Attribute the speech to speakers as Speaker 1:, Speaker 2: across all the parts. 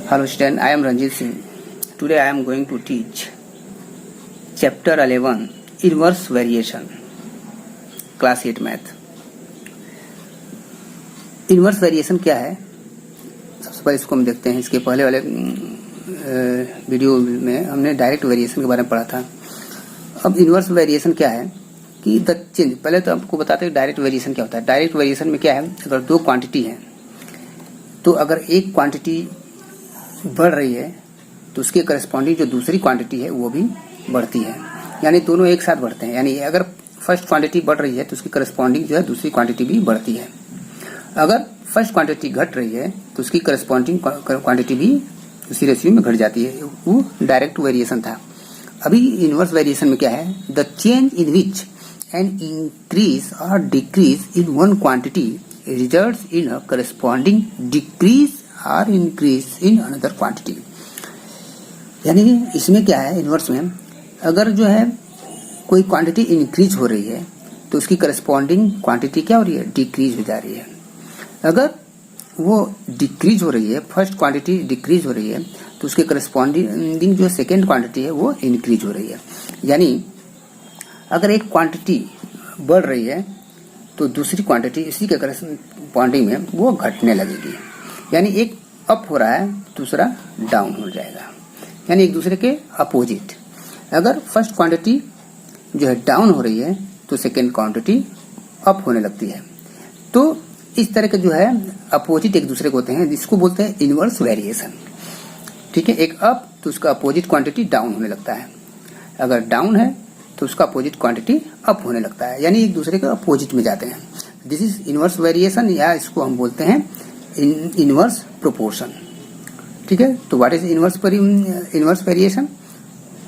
Speaker 1: Hello student, I am Ranjit Singh. Today I am going to teach chapter 11 inverse variation, class 8 math. Inverse variation क्या है? सबसे पहले इसको हम देखते हैं. इसके पहले वाले वीडियो में हमने डायरेक्ट वेरिएशन के बारे में पढ़ा था. अब इनवर्स वेरिएशन क्या है कि द चेंज. पहले तो आपको बताते हैं डायरेक्ट वेरिएशन क्या होता है. डायरेक्ट वेरिएशन में क्या है, अगर दो क्वांटिटी है तो अगर एक क्वांटिटी बढ़ रही है तो उसके करस्पॉन्डिंग जो दूसरी क्वांटिटी है वो भी बढ़ती है, यानी दोनों एक साथ बढ़ते हैं. यानी अगर फर्स्ट क्वांटिटी बढ़ रही है तो उसकी करस्पॉन्डिंग जो है दूसरी क्वांटिटी भी बढ़ती है. अगर फर्स्ट क्वांटिटी घट रही है तो उसकी करस्पॉन्डिंग क्वांटिटी भी उसी रेशियो में घट जाती है. वो डायरेक्ट वेरिएशन था. अभी इनवर्स वेरिएशन में क्या है, the change in which an increase or decrease in one quantity results in a corresponding decrease or increase in another quantity. यानी इसमें क्या है, इनवर्स में अगर जो है कोई क्वांटिटी इंक्रीज हो रही है तो उसकी करस्पॉन्डिंग क्वांटिटी क्या हो रही है, डिक्रीज हो जा रही है. अगर वो डिक्रीज हो रही है, फर्स्ट क्वांटिटी डिक्रीज हो रही है तो उसके करस्पॉन्डिंग जो सेकेंड क्वांटिटी है वो इंक्रीज हो रही है. यानी अगर एक क्वांटिटी बढ़ रही है तो दूसरी क्वांटिटी इसी के करस्पॉन्डिंग में वो घटने लगेगी. यानी एक अप हो रहा है दूसरा डाउन हो जाएगा, यानी एक दूसरे के अपोजिट. अगर फर्स्ट क्वांटिटी जो है डाउन हो रही है तो सेकेंड क्वांटिटी अप होने लगती है. तो इस तरह के जो है अपोजिट एक दूसरे को होते हैं, जिसको बोलते हैं इनवर्स वेरिएशन. ठीक है, एक अप तो उसका अपोजिट क्वांटिटी डाउन होने लगता है, अगर डाउन है तो उसका अपोजिट क्वांटिटी अप होने लगता है, यानी एक दूसरे के अपोजिट में जाते हैं. दिस इज इनवर्स वेरिएशन, या इसको हम बोलते हैं इनवर्स प्रोपोर्शन. ठीक है, तो what is inverse variation?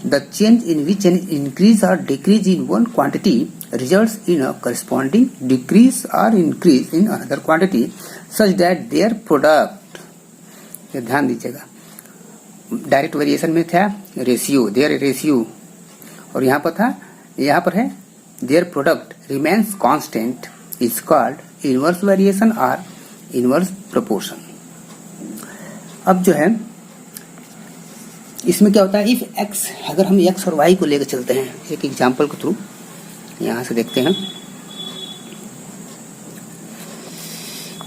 Speaker 1: The change in which an increase or decrease in one quantity results in a corresponding decrease or increase in another quantity such that their product. ये ध्यान दीजिएगा, direct variation में था ratio, their ratio, और यहाँ पर है their product remains constant is called inverse variation और इनवर्स प्रोपोर्शन. अब जो है इसमें क्या होता है, इफ एक्स, अगर हम एक्स और वाई को लेकर चलते हैं एक एग्जांपल के थ्रू, यहां से देखते हैं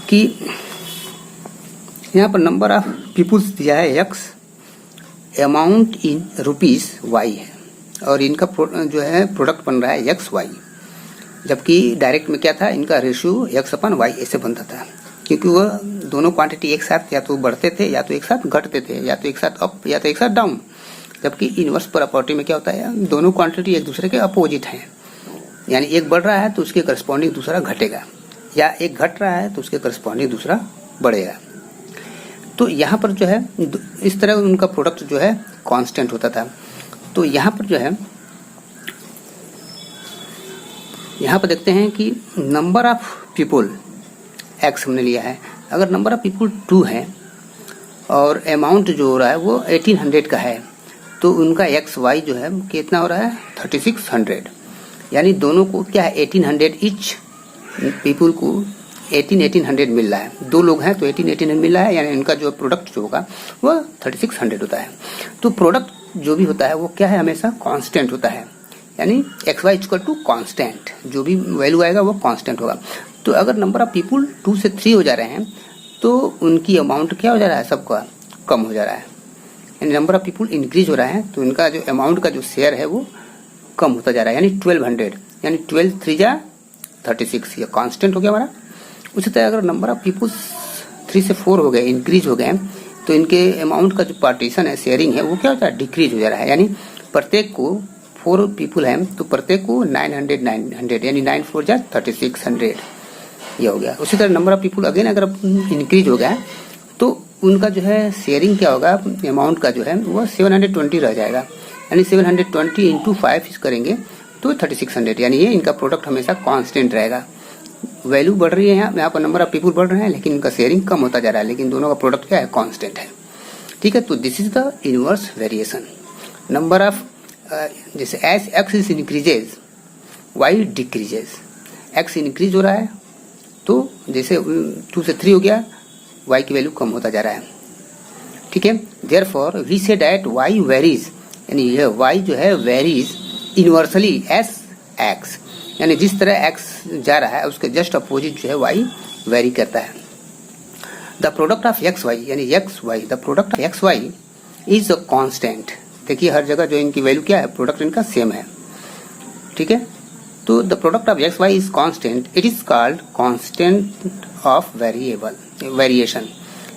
Speaker 1: कि यहां पर नंबर ऑफ पीपुल्स दिया है X, amount in rupees Y है, और इनका जो है प्रोडक्ट बन रहा है एक्स वाई. जबकि डायरेक्ट में क्या था, इनका रेशियो एक्स अपन वाई ऐसे बनता था, क्योंकि वह दोनों क्वांटिटी एक साथ या तो बढ़ते थे या तो एक साथ घटते थे, या तो एक साथ अप या तो एक साथ डाउन. जबकि इनवर्स प्रॉपर्टी में क्या होता है, दोनों क्वांटिटी एक दूसरे के अपोजिट हैं, यानी एक बढ़ रहा है तो उसके करस्पॉन्डिंग दूसरा घटेगा, या एक घट रहा है तो उसके करस्पॉन्डिंग दूसरा बढ़ेगा. तो यहाँ पर जो है इस तरह उनका प्रोडक्ट जो है कांस्टेंट होता था. तो यहाँ पर जो है, यहाँ पर देखते हैं कि नंबर ऑफ पीपुल एक्स हमने लिया है, अगर नंबर ऑफ पीपुल 2 है और अमाउंट जो हो रहा है वो 1800 का है, तो उनका एक्स वाई जो है कितना हो रहा है, 3600. यानी दोनों को क्या है, 1800 ईच पीपुल को 1800 मिल रहा है. दो लोग हैं तो 1800 मिल रहा है, यानी इनका जो प्रोडक्ट जो होगा वो 3600 होता है. तो प्रोडक्ट जो भी होता है वो क्या है, हमेशा कांस्टेंट होता है, यानी x Y equal to constant, जो भी वैल्यू आएगा वो कांस्टेंट होगा. तो अगर नंबर ऑफ पीपुल 2 से 3 हो जा रहे हैं तो उनकी अमाउंट क्या हो जा रहा है, सबका कम हो जा रहा है. यानी नंबर ऑफ पीपुल इंक्रीज हो रहा है तो इनका जो अमाउंट का जो शेयर है वो कम होता जा रहा है, यानी 1200, यानी 12 3 जा 36, ये कांस्टेंट हो गया हमारा. उसी तरह अगर नंबर ऑफ पीपुल 3 से 4 हो गए, इंक्रीज हो गए, तो इनके अमाउंट का जो पार्टीशन है, शेयरिंग है, वो क्या होता है, डिक्रीज हो जा रहा है. यानी प्रत्येक को 4 पीपुल हैं तो प्रत्येक को 900 यानी 9 4 जा 3600, ये हो गया. उसी तरह नंबर ऑफ पीपुल अगेन अगर इंक्रीज हो गया तो उनका जो है शेयरिंग क्या होगा, अमाउंट का जो है वो 720 रह जाएगा, यानी 720 इंटू 5 करेंगे तो 3600, यानी ये इनका प्रोडक्ट हमेशा कांस्टेंट रहेगा. वैल्यू बढ़ रही है, यहाँ पर नंबर ऑफ पीपुल बढ़ रहे हैं लेकिन इनका शेयरिंग कम होता जा रहा है, लेकिन दोनों का प्रोडक्ट क्या है, कांस्टेंट है. ठीक है, तो this is the inverse variation. Number of जैसे as x is increases y decreases, x increase हो रहा है तो जैसे 2 से 3 हो गया, वाई की वैल्यू कम होता जा रहा है. ठीक है। Therefore we say that y varies, यानी यह y जो है वेरीज इनवर्सली एस एक्स, यानी जिस तरह x जा रहा है उसके जस्ट अपोजिट जो है y वेरी करता है। The product of x Y, यानी x y, the product of x Y is a constant. देखिए हर जगह जो इनकी वैल्यू क्या है, प्रोडक्ट इनका सेम है, ठीक है। तो the product of x Y is constant, it is called constant of variation.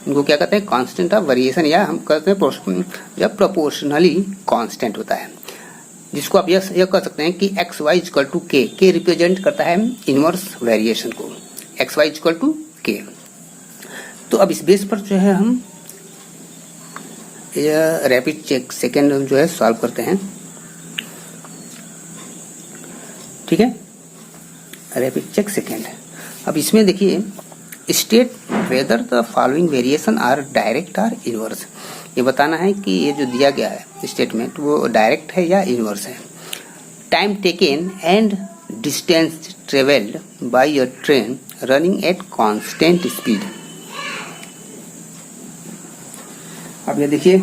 Speaker 1: इनको क्या कहते हैं, कांस्टेंट ऑफ वेरिएशन, या हम कहते हैं जब प्रोपोर्शनली कांस्टेंट होता है, जिसको आप यह कह सकते हैं कि एक्स वाई इक्वल टू के रिप्रेजेंट करता है इनवर्स वेरिएशन को, एक्स वाई इक्वल टू के। तो अब इस बेस पर जो है हम यह रैपिड चेक सेकेंड जो है सॉल्व करते हैं, ठीक है। रैपिड चेक सेकेंड, अब इसमें देखिए state whether the following variation are direct or inverse. ये बताना है कि ये जो दिया गया है स्टेटमेंट वो डायरेक्ट है या इनवर्स है। Time taken and distance travelled by a train running at constant speed. अब ये देखिए,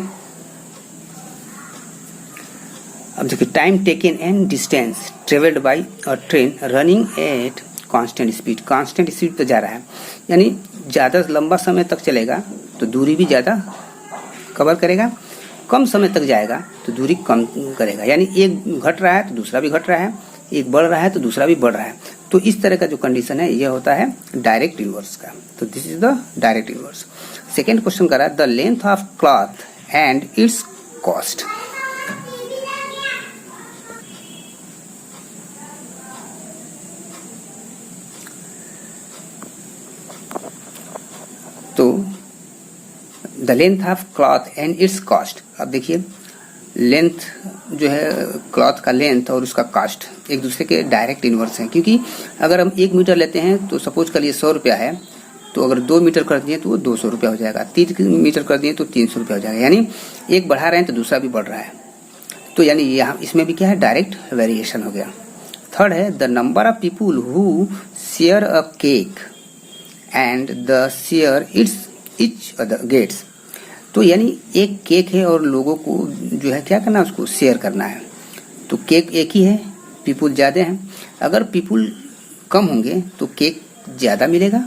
Speaker 1: अब देखिए time taken and distance travelled by a train running at constant speed, constant speed पे जा रहा है, यानी ज्यादा लंबा समय तक चलेगा तो दूरी भी ज्यादा कवर करेगा, कम समय तक जाएगा तो दूरी कम करेगा, यानी एक घट रहा है तो दूसरा भी घट रहा है, एक बढ़ रहा है तो दूसरा भी बढ़ रहा है। तो इस तरह का जो कंडीशन है यह होता है डायरेक्ट इनवर्स का। तो this is the direct inverse. Second question करा the length of cloth and its cost. तो the length of cloth and its cost. अब देखिए लेंथ जो है क्लॉथ का लेंथ और उसका कॉस्ट एक दूसरे के डायरेक्ट इनवर्स हैं, क्योंकि अगर हम 1 मीटर लेते हैं तो सपोज करिए 100 रुपया है, तो अगर 2 मीटर कर दिए तो वो 200 रुपया हो जाएगा, 3 मीटर कर दिए तो 300 रुपया हो जाएगा, यानी एक बढ़ा रहे हैं तो दूसरा भी बढ़ रहा है। तो यानी यहाँ इसमें भी क्या है, डायरेक्ट वेरिएशन हो गया। थर्ड है the number of people who share a cake and the share each other gets. तो यानी एक केक है और लोगों को जो है क्या करना है, उसको शेयर करना है। तो केक एक ही है, पीपुल ज्यादा हैं, अगर पीपुल कम होंगे तो केक ज्यादा मिलेगा,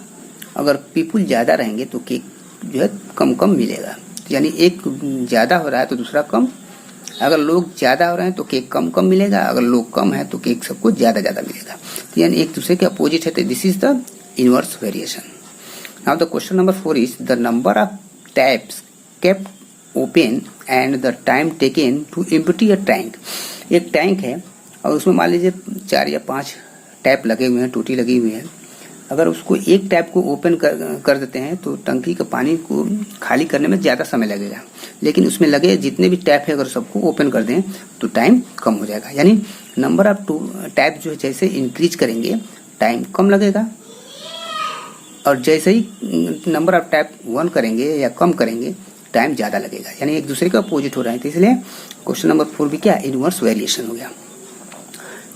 Speaker 1: अगर पीपुल ज्यादा रहेंगे तो केक जो है कम कम मिलेगा। तो यानी एक ज्यादा हो रहा है तो दूसरा कम, अगर लोग ज्यादा हो रहे हैं तो केक कम कम मिलेगा, अगर लोग कम है तो केक सबको ज्यादा ज्यादा मिलेगा। तो यानी एक दूसरे के अपोजिट है, तो this is the inverse variation. Now the question number 4 is the number of taps kept open and the time taken to empty a tank। एक टैंक है और उसमें मान लीजिए 4 या 5 टैप लगे हुए हैं, टूटी लगी हुई है। अगर उसको एक टैप को ओपन कर देते हैं तो टंकी का पानी को खाली करने में ज्यादा समय लगेगा, लेकिन उसमें लगे जितने भी टैप है अगर सबको ओपन कर दें तो टाइम कम हो जाएगा। यानी नंबर ऑफ टैप जो है जैसे इंक्रीज करेंगे टाइम कम लगेगा, और जैसे ही नंबर ऑफ टैप 1 करेंगे या कम करेंगे टाइम ज्यादा लगेगा, यानी एक दूसरे के अपोजिट हो रहा है। तो इसलिए क्वेश्चन नंबर 4 भी क्या है, इनवर्स वेरिएशन हो गया।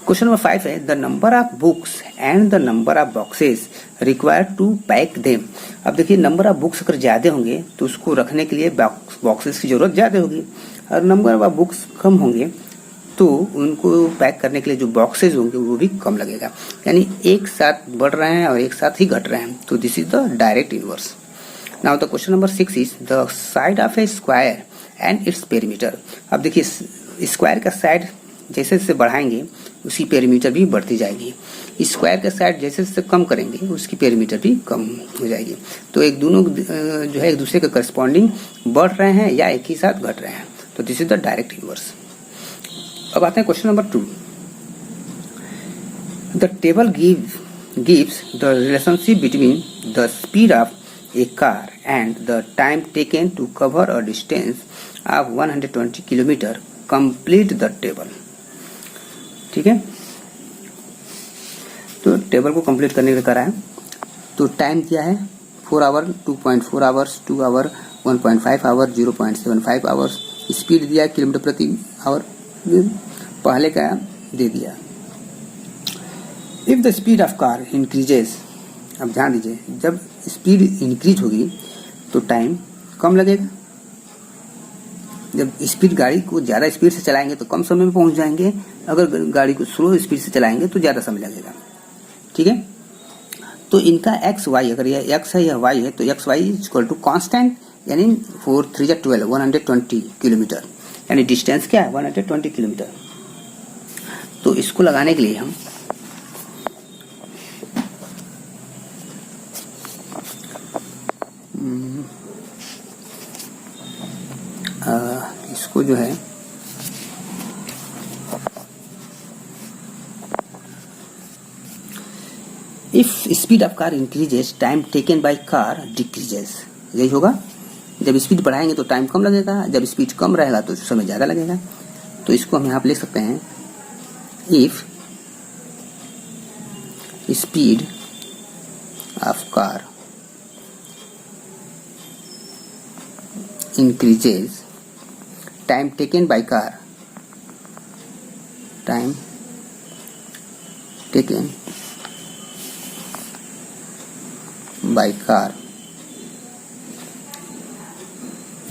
Speaker 1: क्वेश्चन नंबर 5 है the number of books and the number of boxes required to pack them. अब देखिए नंबर ऑफ बुक्स अगर ज्यादा होंगे तो उसको रखने के लिए बॉक्सेस की जरूरत ज्यादा होगी, और नंबर ऑफ बुक्स कम होंगे तो उनको पैक करने के लिए जो बॉक्सेस होंगे वो भी कम लगेगा, यानी एक साथ बढ़ रहे हैं और एक साथ ही घट रहे हैं। तो this is the direct inverse. Now the question number 6 is the side of A square and its perimeter. अब देखिए स्क्वायर का साइड जैसे जैसे बढ़ाएंगे उसकी पेरीमीटर भी बढ़ती जाएगी, स्क्वायर का साइड जैसे जैसे कम करेंगे उसकी पेरीमीटर भी कम हो जाएगी। तो एक दोनों जो है एक दूसरे के करस्पॉन्डिंग बढ़ रहे हैं या एक ही साथ घट रहे हैं। तो this is the direct inverse. अब आते हैं question number 2। The table gives the relationship between the speed of a car and the time taken to cover a distance of 120 km. Complete the table। ठीक है, तो table को complete करने का करा है। तो टाइम क्या है, 4 hour, 2.4 hours, 2 hour, 1.5 hour, 0.75 hours. Speed दिया किलोमीटर प्रति आवर, पहले का दे दिया। If the speed of car increases, अब ध्यान दीजिए जब स्पीड इंक्रीज होगी तो टाइम कम लगेगा, जब स्पीड गाड़ी को ज़्यादा स्पीड से चलाएंगे तो कम समय में पहुंच जाएंगे, अगर गाड़ी को स्लो स्पीड से चलाएंगे तो ज़्यादा समय लगेगा। ठीक है, तो इनका एक्स वाई, अगर यह एक्स है या वाई है तो X Y equal to constant, यानी 4 3 12 120 किलोमीटर, यानी डिस्टेंस क्या है 120 किलोमीटर। तो इसको लगाने के लिए हम इसको जो है if speed of car increases time taken by car decreases, यही होगा। जब स्पीड बढ़ाएंगे तो टाइम कम लगेगा, जब स्पीड कम रहेगा तो समय ज़्यादा लगेगा। तो इसको हम यहाँ पे लिख सकते हैं, if speed of car increases time taken by car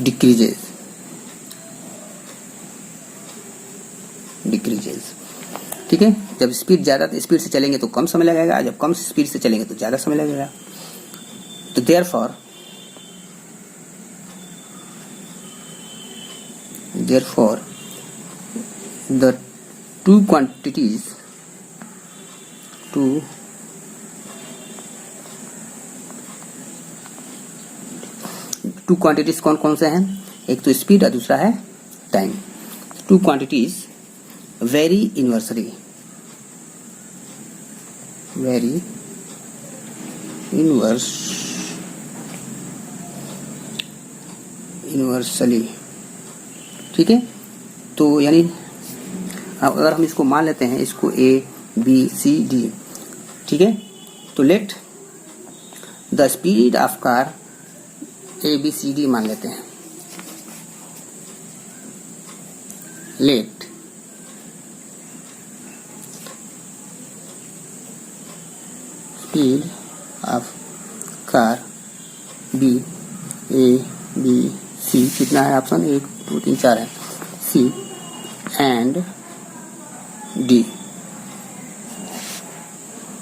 Speaker 1: decreases। ठीक है, जब स्पीड ज़्यादा स्पीड से चलेंगे तो कम समय लगेगा, जब कम स्पीड से चलेंगे तो ज़्यादा समय लगेगा। तो therefore the two quantities कौन कौन से हैं, एक तो स्पीड और दूसरा है time. Two quantities very inversely, ठीक है। तो यानी अगर हम इसको मान लेते हैं, इसको ए बी सी डी, ठीक है, तो let the speed of car A B C D मान लेते हैं। Let speed of car B A B C, कितना है ऑप्शन 1 2 3 4 है, C and D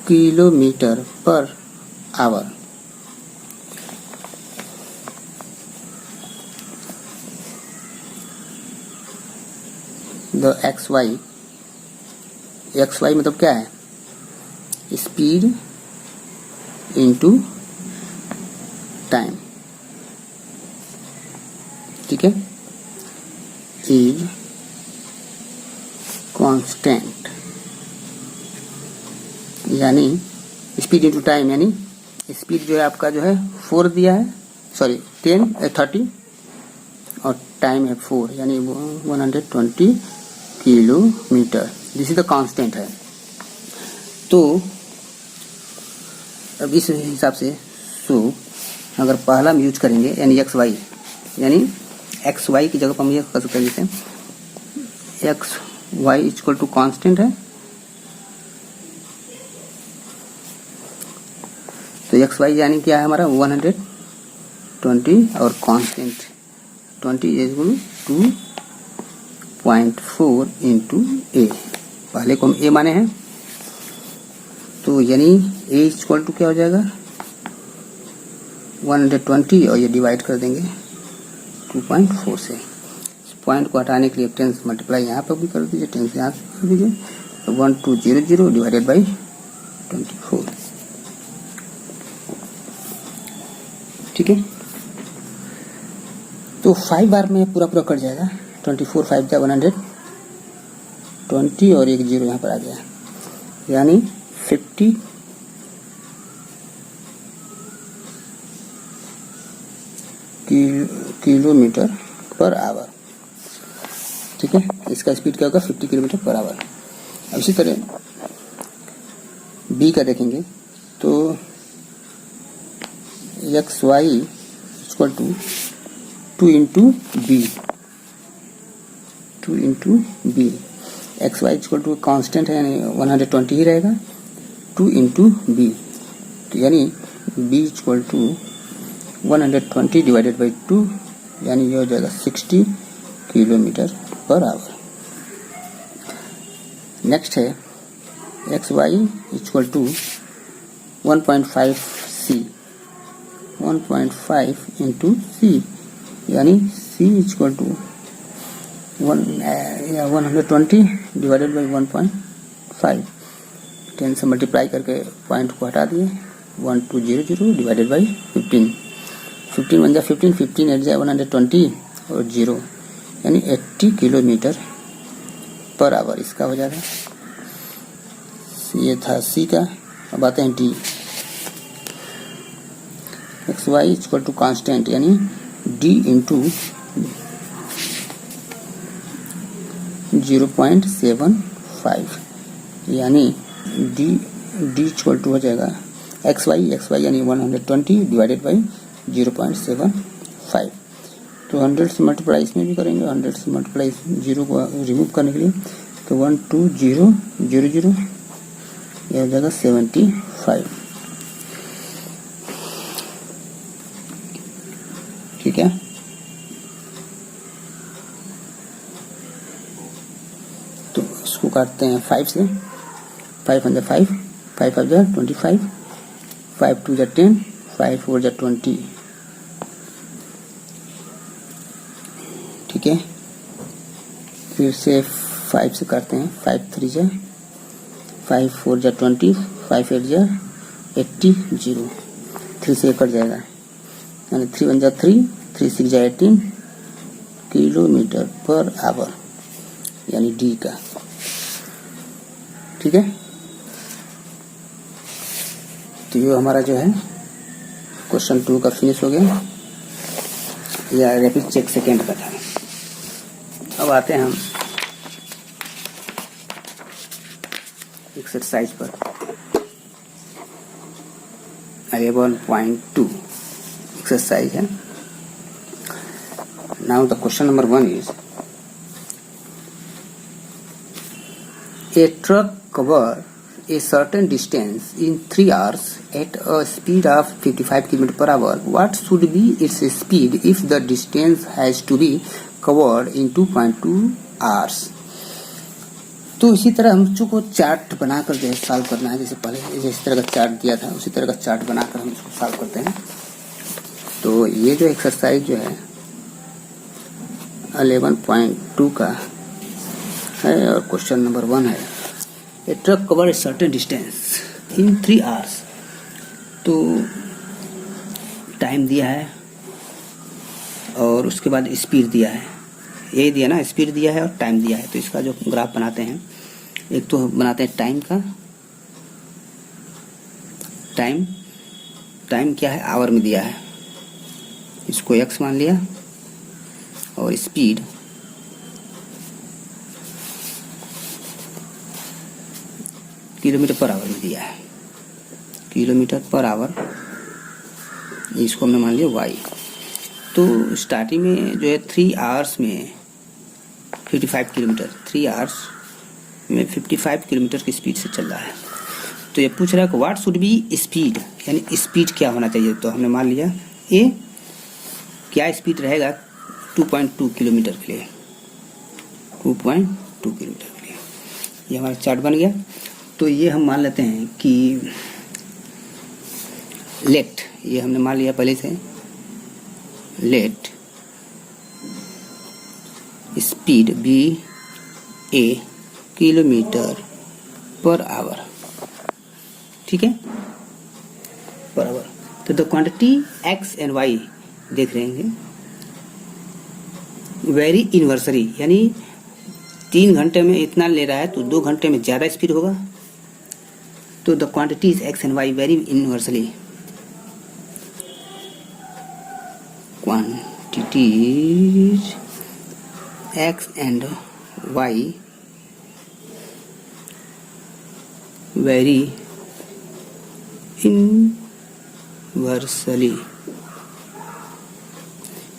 Speaker 1: kilometre per hour. The x y मतलब क्या है, स्पीड इनटू टाइम, ठीक है, इज कांस्टेंट, यानी स्पीड इनटू टाइम, यानी स्पीड जो है आपका जो है 4 दिया है, सॉरी 30 और टाइम है 4, यानी 120 kilometre. This is the constant है। तो अब इस हिसाब से अगर पहला हम यूज करेंगे यानी एक्स वाई, यानी एक्स वाई की जगह पर हम ये कर सकते हैं, जैसे X Y equal to constant है, तो एक्स वाई यानी क्या है हमारा 120 और कांस्टेंट 20 इक्वल 2.4 इंटू ए, पहले को हम ए माने हैं, तो यानी ए इक्वल टू क्या हो जाएगा 120 और ये डिवाइड कर देंगे 2.4 से। इस पॉइंट को हटाने के लिए 10 मल्टीप्लाई यहाँ पर भी कर दीजिए, 10 यहाँ से कर दीजिए, तो 1200 डिवाइडेड बाई 24, ठीक है। तो 5 बार में पूरा कट जाएगा, 24 5 जा 120 और एक 0 यहाँ पर आ गया, यानी 50 किलोमीटर पर आवर, ठीक है। इसका स्पीड क्या होगा 50 किलोमीटर पर आवर। अब इसी तरह बी का देखेंगे, तो X Y equal to 2 into B, X Y equal to constant है यानी 120 ही रहेगा, 2 इंटू बी, तो यानी B equal to 120 divided by 2, यानी ये हो जाएगा 60 किलोमीटर पर आवर। नेक्स्ट है x Y equal to 1.5 C, 1.5 into C, यानी C equal to 120 divided by 1.5। 10 से मल्टीप्लाई करके पॉइंट को हटा दिए, 1200 डिवाइडेड बाई 15, 15 बन जाए 15, 15 एट जाए 120 और 0, यानी 80 किलोमीटर पर आवर इसका हो जाएगा। ये था सी का। अब आते हैं D. X Y equal to constant, यानी डी इंटू 0.75, यानी डी इक्वल टू हो जाएगा एक्स वाई यानी 120 डिवाइडेड बाई 0.75। तो 100 से मल्टीप्लाई इसमें भी करेंगे, 100 से मल्टीप्लाई 0 को रिमूव करने के लिए, तो 12000 यह हो जाएगा 75। ठीक है। तो इसको काटते हैं 5 से, 5 1 5, 5 5 25, 5 2 10, 5 4 20। ठीक है। फिर से 5 से करते हैं, 5 3 जा 5 4 जा 20, 5 8 जा 80, 0, 3 से कट जाएगा, यानी 3 1 जा 3, 3 6 जा 18 किलोमीटर पर आवर, यानी डी का। ठीक है। तो ये हमारा जो है क्वेश्चन 2 का फिनिश हो गया, या रैपिड चेक सेकेंड का था। अब आते हैं हम एक्सरसाइज पर। 11.2 एक्सरसाइज है। Now the question number 1 is a truck cover a certain distance in 3 hours at a speed of 55 km per hour. What should be its speed if the distance has to be covered in 2.2 hours? तो इसी तरह हम को chart बनाकर जो है solve करना है। जैसे पहले जिस तरह का चार्ट दिया था उसी तरह का चार्ट बनाकर हम इसको सॉल्व करते हैं। तो ये जो एक्सरसाइज जो है 11.2 का है और क्वेश्चन नंबर 1 है। A truck cover a certain distance in 3 hours। तो टाइम दिया है और उसके बाद स्पीड दिया है, यही दिया ना, स्पीड दिया है और टाइम दिया है। तो इसका जो ग्राफ बनाते हैं, एक तो बनाते हैं टाइम का। टाइम क्या है, आवर में दिया है, इसको x मान लिया, और स्पीड किलोमीटर पर आवर में दिया है, किलोमीटर पर आवर, इसको हमने मान लिया y। तो स्टार्टिंग में जो है 3 hours में 55 किलोमीटर, 3 hours में 55 किलोमीटर की स्पीड से चल रहा है। तो ये पूछ रहा है कि व्हाट शुड बी स्पीड, यानी स्पीड क्या होना चाहिए। तो हमने मान लिया ये क्या स्पीड रहेगा 2.2 किलोमीटर के लिए, 2.2 किलोमीटर के लिए। ये हमारा चार्ट बन गया। तो ये हम मान लेते हैं कि लेट, ये हमने मान लिया पहले से, let speed be A kilometre per hour. ठीक है, पर आवर। तो the quantity x and Y देख रहे हैं, वेरी इनवर्सरी, यानी 3 घंटे में इतना ले रहा है तो 2 घंटे में ज़्यादा स्पीड होगा। तो the quantities X and Y vary inversely, quantities X and Y vary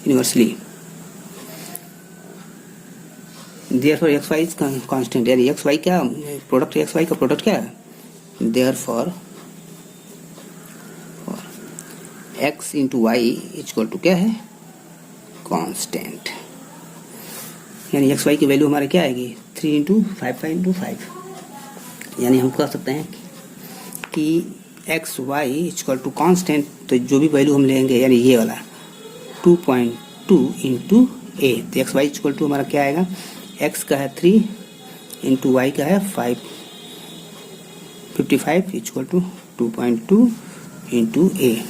Speaker 1: inversely, therefore X Y is constant, यानी एक्स वाई क्या प्रोडक्ट, एक्स वाई का प्रोडक्ट क्या है, therefore X into Y equal to क्या है, constant. यानी x Y की value हमारे क्या आएगी 3 इंटू 5 यानी हम कह सकते हैं कि X Y equal to constant, तो जो भी वैल्यू हम लेंगे यानी ये वाला 2.2 इंटू ए, तो एक्स वाई इक्वल टू हमारा क्या आएगा, एक्स का है 3 इंटू वाई का है 55 इक्वल टू 2.2 इंटू ए।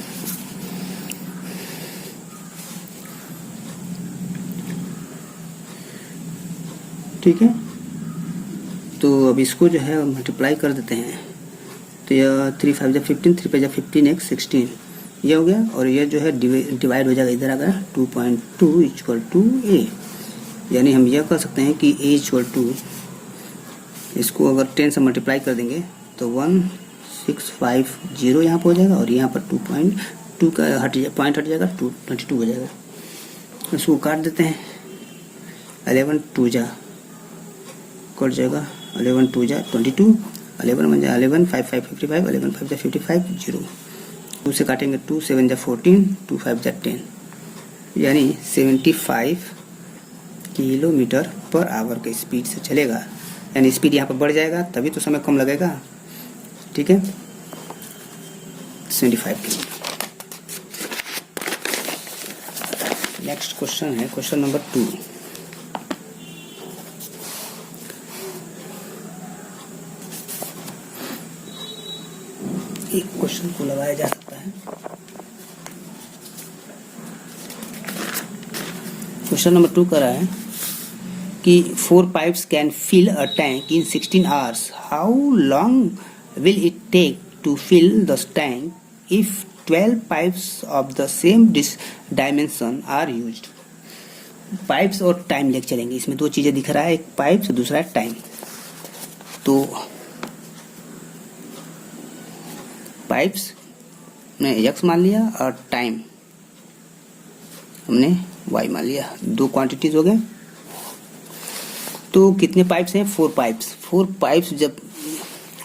Speaker 1: ठीक है, तो अब इसको जो है मल्टीप्लाई कर देते हैं, तो यह 3 5 जा 15, 3 5 जा 15 एक 16 ये हो गया, और ये जो है डिवाइड हो जाएगा इधर आकर 2.2 इक्वल टू ए। यानी हम यह कह सकते हैं कि ए इक्वल टू, इसको अगर 10 से मल्टीप्लाई कर देंगे तो 1650 यहाँ पर हो जाएगा, और यहाँ पर 2.2 का पॉइंट हट जाएगा, 22 हो जाएगा। इसको काट देते हैं, 11 2 जा कट जाएगा, 11 2 जा 22, 11 1 जा 11, 5 5 55, 11 5 जा 55 0, 2 से काटेंगे 2 7 जा 14, 2 5 जा 10, यानी 75 किलोमीटर पर आवर के स्पीड से चलेगा। यानी स्पीड यहाँ पर बढ़ जाएगा तभी तो समय कम लगेगा। ठीक है, 75 किलोमीटर। नेक्स्ट क्वेश्चन है क्वेश्चन नंबर 2। एक क्वेश्चन को लगाया जा सकता है। क्वेश्चन नंबर 2 कर रहा है कि 4 pipes can fill a tank in 16 hours. How long will it take to fill the tank if 12 pipes of the same dimension are used? Pipes और टाइम लेके चलेंगे। इसमें दो चीजें दिख रहा है, एक पाइप्स दूसरा है टाइम। तो पाइप्स ने एक्स मान लिया और टाइम हमने वाई मान लिया, दो क्वांटिटीज हो गए। तो कितने पाइप्स हैं, 4 पाइप्स। 4 पाइप्स जब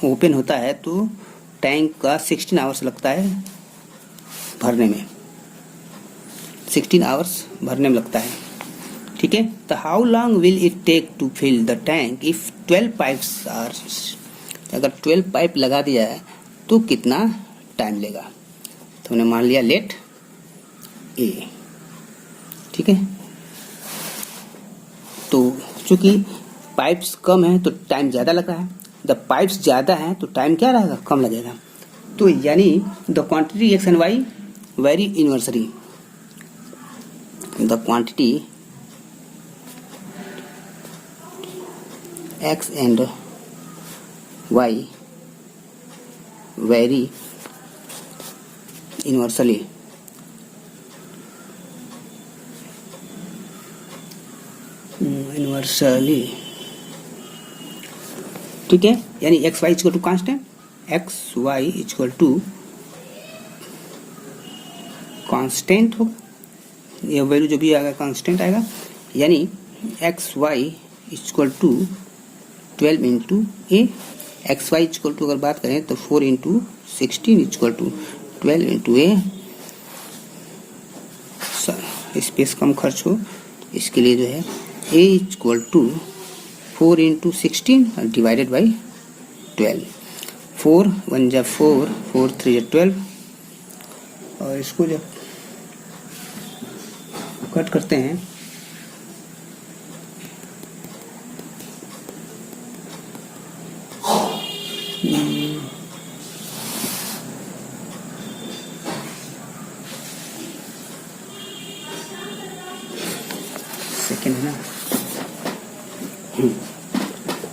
Speaker 1: ओपन होता है तो टैंक का 16 आवर्स लगता है भरने में, 16 आवर्स भरने में लगता है। ठीक है, तो how long will it take to fill the tank if 12 pipes are, अगर 12 पाइप लगा दिया है तो कितना टाइम लेगा। तो हमने मान लिया लेट ए। ठीक है, तो चूंकि पाइप्स कम है तो टाइम ज्यादा लग रहा है, जब पाइप्स ज्यादा हैं तो टाइम क्या रहेगा, कम लगेगा। तो यानी the quantity x and Y vary inversely, the quantity x and Y vary inversely. ठीक है, यानी x Y equal to constant, x Y equal to constant होगा, ये वैल्यू जो भी आएगा कांस्टेंट आएगा। यानी x Y equal to 12 into a, x Y equal to अगर बात करें तो 4 into 16 equal to 12 into a. Space कम खर्च हो इसके लिए जो है a equal to 4 into 16 divided by 12, 4 1 जा 4, 4 3 जा 12, और इसको जब कट करते हैं सेकेंड है ना,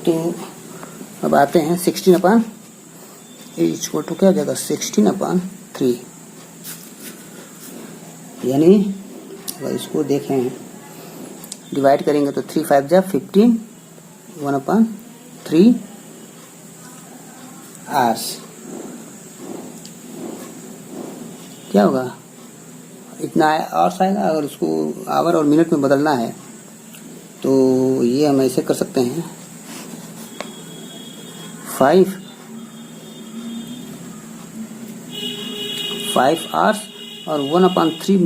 Speaker 1: तो अब आते हैं 16/, इक्वल टू क्या हो जाएगा 16/3। यानी अगर इसको देखें डिवाइड करेंगे तो 3 5 जा 15, 1/3 आवर्स क्या होगा, इतना आवर्स आएगा। अगर इसको आवर और मिनट में बदलना है तो ये हम ऐसे कर सकते हैं, 5 आवर्स और 1/3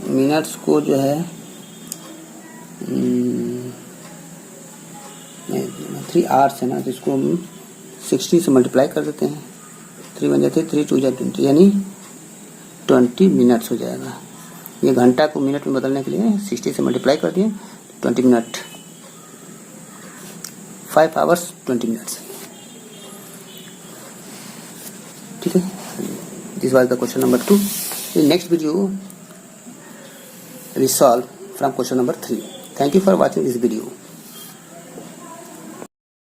Speaker 1: मिनट्स को जो है 3 आवर्स है ना, तो इसको हम 60 से मल्टीप्लाई कर देते हैं। 3 बन जाते हैं, 3 2 20, यानी 20 मिनट्स हो जाएगा। ये घंटा को मिनट में बदलने के लिए 60 से मल्टीप्लाई कर दिए, 20 मिनट, 5 आवर्स 20 मिनट्स। ठीक है, this was the question number 2। In next video we solve from question number 3. Thank you for watching this video.